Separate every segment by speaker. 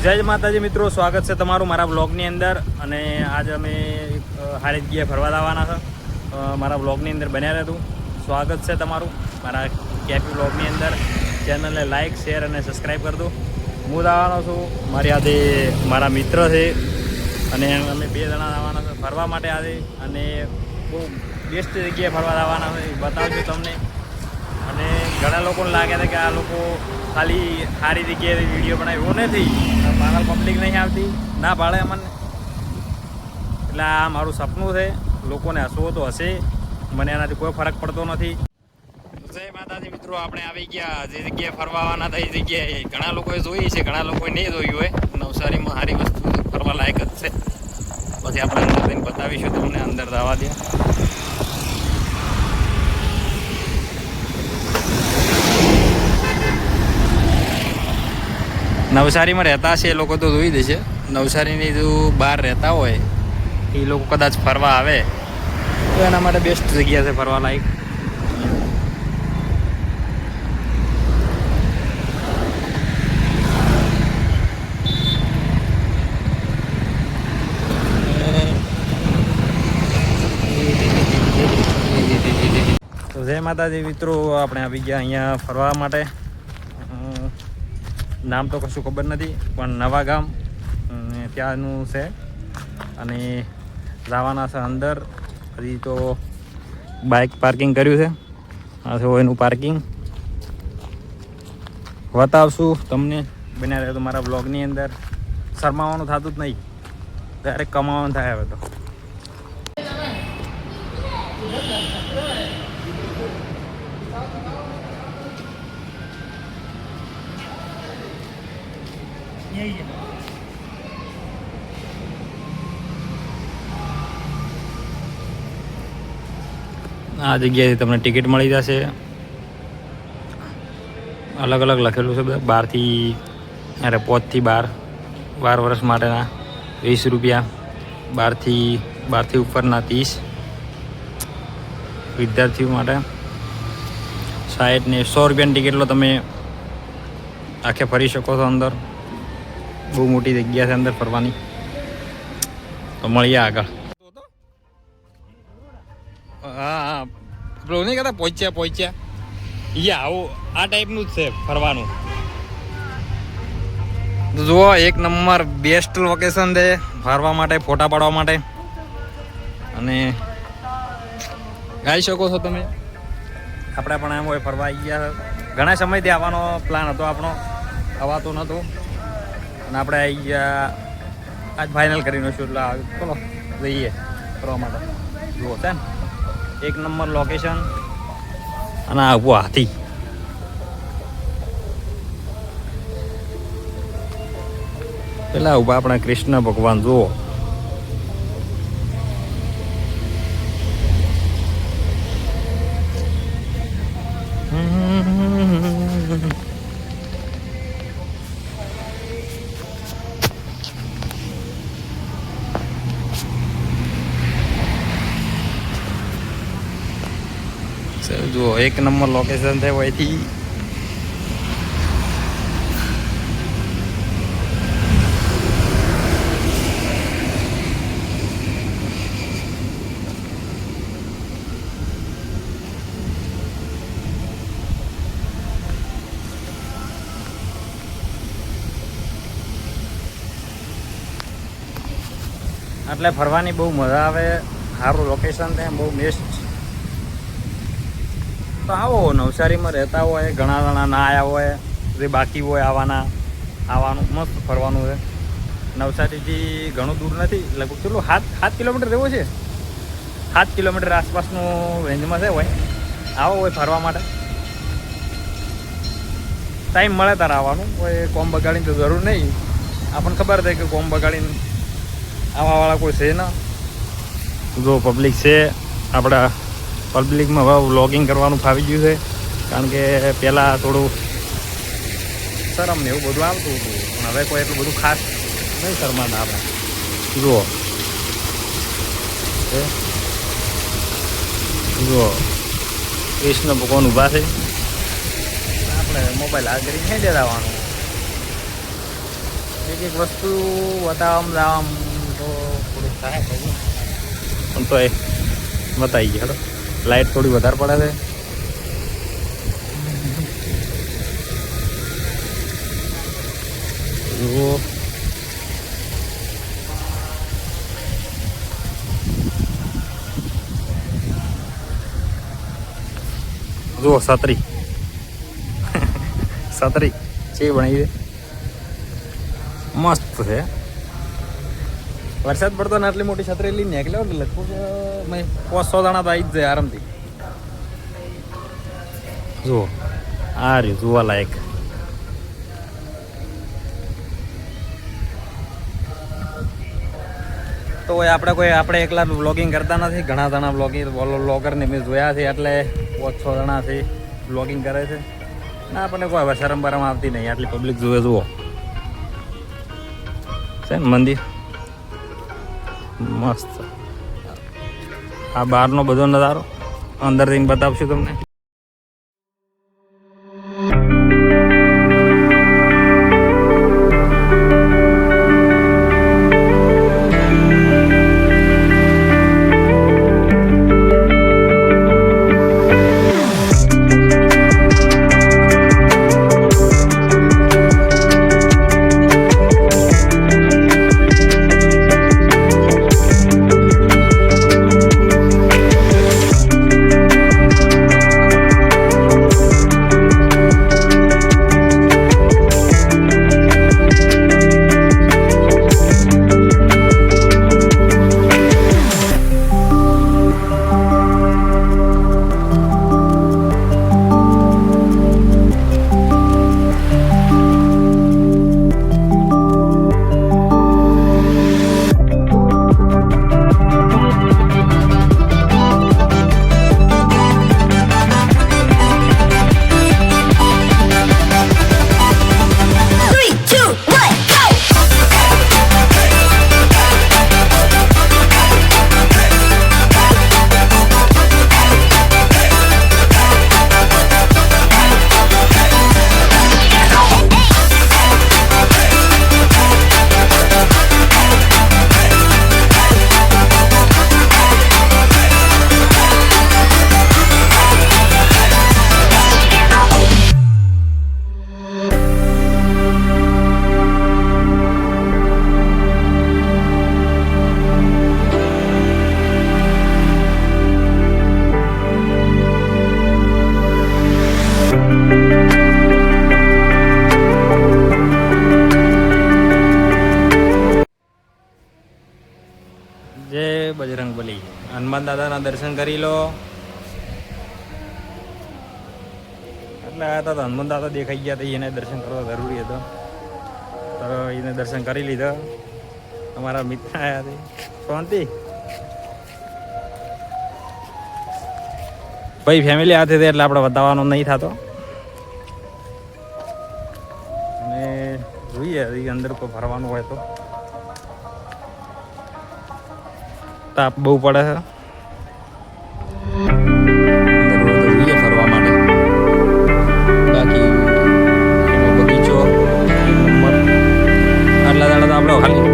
Speaker 1: જય માતાજી મિત્રો, સ્વાગત છે તમારું મારા બ્લોગની અંદર. અને આજ અમે હારી જગ્યાએ ફરવા આવવાના છે. મારા બ્લોગની અંદર બન્યા રહેતું. સ્વાગત છે તમારું મારા કેપી બ્લોગની અંદર. ચેનલને લાઇક, શેર અને સબસ્ક્રાઈબ કરજો. હું આવવાનો છું, મારી આજે મારા મિત્ર છે અને અમે 2 જણા આવવાના છે ફરવા માટે આજે. અને બહુ બેસ્ટ જગ્યાએ ફરવા આવવાના છે, બતાવજો તમને. અને ઘણા લોકોને લાગે છે કે આ લોકો ખાલી સારી જગ્યાએ વિડીયો બનાવે, એવું નથી. પાગલ પબ્લિક નહીં આવતી, ના પાડે અમને. એટલે આ મારું સપનું છે. લોકોને હસવો તો હશે, મને એનાથી કોઈ ફરક પડતો નથી. જય માતાજી મિત્રો, આપણે આવી ગયા જે જગ્યાએ ફરવા આવવાના હતા એ જગ્યાએ. ઘણા લોકોએ જોઈ છે, ઘણા લોકોએ નહીં જોયું હોય. નવસારીમાં સારી વસ્તુ ફરવા લાયક જ છે. પછી આપણે અંદર જઈને બતાવીશું તમને. અંદર જવા દે. નવસારીમાં રહેતા છે એ લોકો તો જોઈ દેશે. નવસારીની જો બહાર રહેતા હોય એ લોકો કદાચ ફરવા આવે તો એના માટે બેસ્ટ જગ્યા છે ફરવા લાયક. તો જય માતાજી મિત્રો, આપણે આવી ગયા અહીંયા ફરવા માટે. નામ તો કશું ખબર નથી, પણ નવા ગામ ત્યાંનું છે. અને જવાના છે અંદર. હજી તો બાઇક પાર્કિંગ કર્યું છે. આ છે એનું પાર્કિંગ. બતાવશું તમને. બન્યા રહે તો મારા બ્લોગની અંદર. શરમાવાનું થતું જ નહીં, ત્યારે કમાવાનું થાય હવે તો. આ જગ્યાએ તમને ટિકિટ મળી જશે. અલગ અલગ લખેલું છે. 12 અરે 5 થી 12 વર્ષ માટેના 20 રૂપિયા, 12 થી ઉપરના 30, વિદ્યાર્થીઓ માટે 60 ને 100 રૂપિયાની ટિકિટ લો, તમે આખે ફરી શકો છો અંદર. બહુ મોટી જગ્યા છે અંદર ફરવાની. તો મળીએ આગળ. હા, પેલું નહીં કહેતા પહોંચ્યા આવું આ ટાઈપનું જ છે ફરવાનું. જુઓ, એક નંબર બેસ્ટ લોકેશન છે ફરવા માટે, ફોટા પાડવા માટે. અને આવી શકો છો તમે. આપણે પણ એમ હોય ફરવા આવી ગયા. ઘણા સમયથી આવવાનો પ્લાન હતો આપણો, આવતો નહોતો. અને આપણે આવી ગયા, આજ ફાઇનલ કરીને છું. એટલે ચલો જઈએ ફરવા માટે. જુઓ છે ને, એક નંબર લોકેશન. અને આવું હાથી. પેલા ઉભા આપણા કૃષ્ણ ભગવાન જુઓ. જુઓ, એક નંબર લોકેશન છે અહીંથી. એટલે ફરવાની બહુ મજા આવે. સારું લોકેશન છે, બહુ બેસ્ટ. તો આવો, નવસારીમાં રહેતા હોય, ઘણા જણા ના આવ્યા હોય, જે બાકી હોય આવવાનું મસ્ત ફરવાનું છે. નવસારીથી ઘણું દૂર નથી, લગભગ કેટલું 7 કિલોમીટર જેવું છે. 7 કિલોમીટર આસપાસનું રેન્જમાં છે હોય. આવો હોય ફરવા માટે. ટાઈમ મળે તારે આવવાનું. કોઈ કોમ બગાડીને તો જરૂર નહીં. આપણને ખબર છે કે કોમ બગાડીને આવવાવાળા કોઈ છે ના. જો પબ્લિક છે આપણા. પબ્લિકમાં હવે વ્લોગિંગ કરવાનું ફાવી ગયું છે. કારણ કે પહેલાં થોડું શરમ ને એવું બધું આવતું હતું, પણ હવે કોઈ એટલું બધું ખાસ નહીં શરમાતા આપણે. જુઓ કૃષ્ણ ભગવાન ઊભા છે. આપણે મોબાઈલ હાથ કરીને નહીં દેવાનું. એક વસ્તુ બતાવવામાં જવામાં તો થોડુંક થાય પણ તો એ બતાવી ગયા હેડો. લાઇટ થોડી વધારે પડે છે જુઓ. જુઓ છત્રી છત્રી છે બનાવી દે મસ્ત છે. વરસાદ પડતો ને આટલી મોટી છત્રી લઈને નીકળ્યો એટલે લગભગ મેં 500 દાણા તો આવી જ જાય આરામથી. જુઓ આ રહ્યું જોવા લાયક. તો આપણે એકલા વ્લોગિંગ કરતા નથી, ઘણા જણા વ્લોગરને મેં જોયા છે એટલે 500 જણાથી વ્લોગિંગ કરે છે. ના આપણને કોઈ શરમ બરમ આવતી નહીં, આટલી પબ્લિક જોવે. જુઓ છે ને મંદિર મસ્ત. આ બહારનો બધો નજારો અંદર જઈને બતાવશું તમને. બજરંગબલી હનુમાન દાદાના દર્શન કરી લો. એટલે આવ્યા હતા તો હનુમાન દાદા દેખાઈ ગયા હતા, એને દર્શન કરવા જરૂરી હતો તો એને દર્શન કરી લીધા. અમારા મિત્ર આવ્યા હતા શાંતિ ભાઈ ફેમિલી હાથે એટલે આપણે બતાવવાનો નહીં થતો. અને જોઈએ અંદર કોઈ ફરવાનું હોય તો તાપ બહુ પડે છે જોઈએ ફરવા માટે. બાકી એનો બગીચો આટલા દાડા તો આપણે ખાલી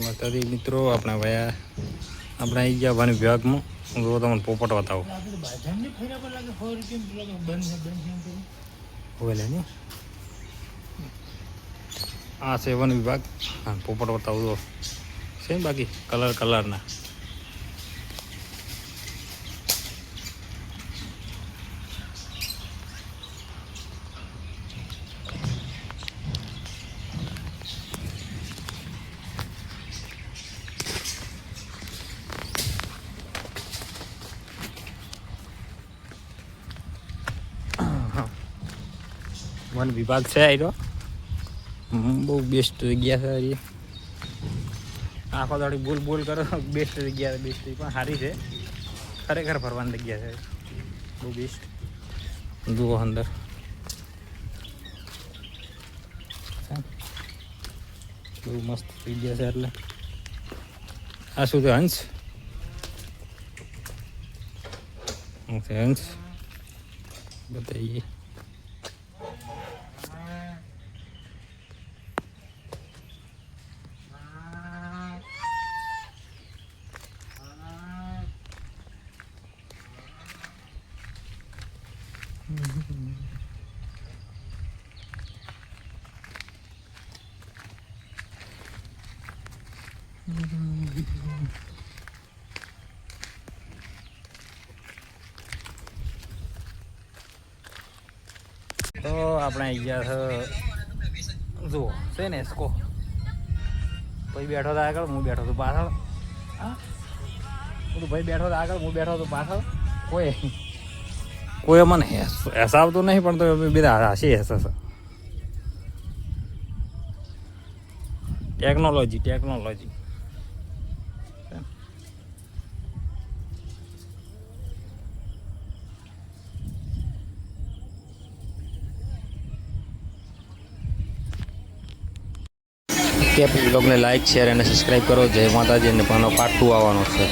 Speaker 1: નમસ્તે મિત્રો, આપણે વયા આપણે આવી ગયા વન વિભાગમાં. હું જો તમને પોપટ બતાવું બોલે ને આ છે વન વિભાગ. હા, પોપટ બતાવું તો છે ને બાકી કલરના. વન વિભાગ છે આયરો, બહુ બેસ્ટ જગ્યા છે. હરી આખો દાડી બોલ કરો, બેસ્ટ જગ્યા બેસ્ટ પણ સારી છે ખરેખર. ફરવાની જગ્યા છે બહુ બેસ્ટ. જુઓ અંદર બહુ મસ્ત જગ્યા છે. એટલે આ શું છે? હંસ હંસ બતાવીએ. તો આપણે આવી ગયા છે. જુઓ છે ને સ્કો ભાઈ બેઠો હતો આગળ, હું બેઠો હતો પાછળ. હા, ભાઈ બેઠો હતો આગળ, હું બેઠો હતો પાછળ. કોઈ મને હસાવતું નહીં, પણ તો બધા હસી હશે. ટેકનોલોજી કે બ્લોગને લાઈક, શેર અને સબસ્ક્રાઈબ કરો. જય માતાજી. અને પાનો પાર્ટ 2 આવવાનો છે.